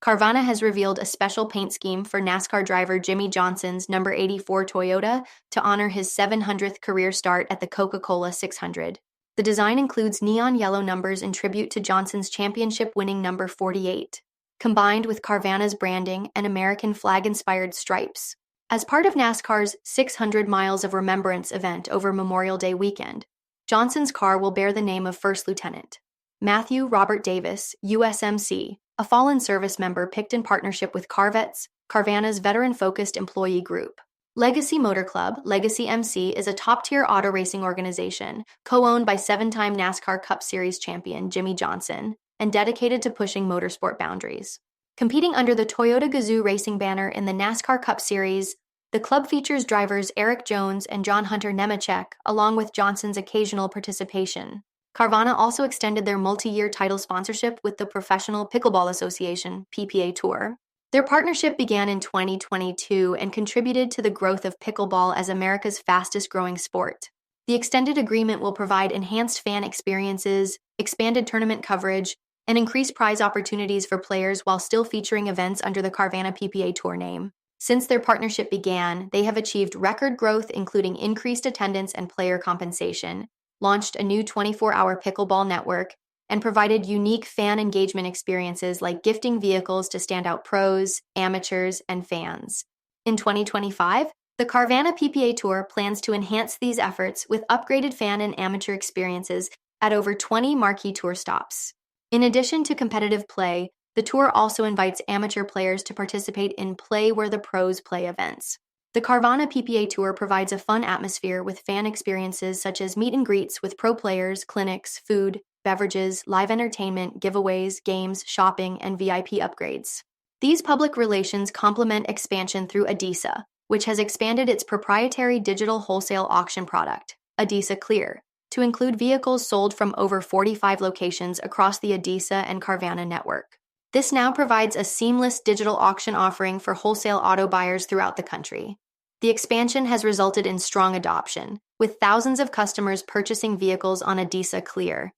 Carvana has revealed a special paint scheme for NASCAR driver Jimmy Johnson's number 84 Toyota to honor his 700th career start at the Coca-Cola 600. The design includes neon yellow numbers in tribute to Johnson's championship-winning number 48, combined with Carvana's branding and American flag-inspired stripes. As part of NASCAR's 600 Miles of Remembrance event over Memorial Day weekend, Johnson's car will bear the name of First Lieutenant Matthew Robert Davis, USMC, a fallen service member picked in partnership with Carvets, Carvana's veteran-focused employee group. Legacy Motor Club, Legacy MC, is a top-tier auto racing organization, co-owned by seven-time NASCAR Cup Series champion Jimmy Johnson, and dedicated to pushing motorsport boundaries. Competing under the Toyota Gazoo racing banner in the NASCAR Cup Series, the club features drivers Eric Jones and John Hunter Nemechek, along with Johnson's occasional participation. Carvana also extended their multi-year title sponsorship with the Professional Pickleball Association, PPA Tour. Their partnership began in 2022 and contributed to the growth of pickleball as America's fastest-growing sport. The extended agreement will provide enhanced fan experiences, expanded tournament coverage, and increased prize opportunities for players while still featuring events under the Carvana PPA Tour name. Since their partnership began, they have achieved record growth, including increased attendance and player compensation, launched a new 24-hour pickleball network, and provided unique fan engagement experiences like gifting vehicles to standout pros, amateurs, and fans. In 2025, the Carvana PPA Tour plans to enhance these efforts with upgraded fan and amateur experiences at over 20 marquee tour stops. In addition to competitive play, the tour also invites amateur players to participate in Play Where the Pros Play events. The Carvana PPA Tour provides a fun atmosphere with fan experiences such as meet and greets with pro players, clinics, food, beverages, live entertainment, giveaways, games, shopping, and VIP upgrades. These public relations complement expansion through ADESA, which has expanded its proprietary digital wholesale auction product, ADESA Clear, to include vehicles sold from over 45 locations across the ADESA and Carvana network. This now provides a seamless digital auction offering for wholesale auto buyers throughout the country. The expansion has resulted in strong adoption, with thousands of customers purchasing vehicles on ADESA Clear.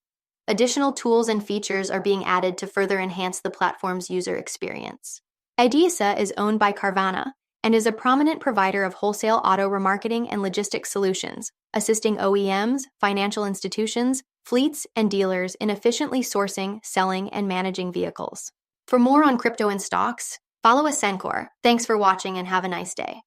Additional tools and features are being added to further enhance the platform's user experience. ADESA is owned by Carvana and is a prominent provider of wholesale auto remarketing and logistics solutions, assisting OEMs, financial institutions, fleets, and dealers in efficiently sourcing, selling, and managing vehicles. For more on crypto and stocks, follow Ascencore. Thanks for watching and have a nice day.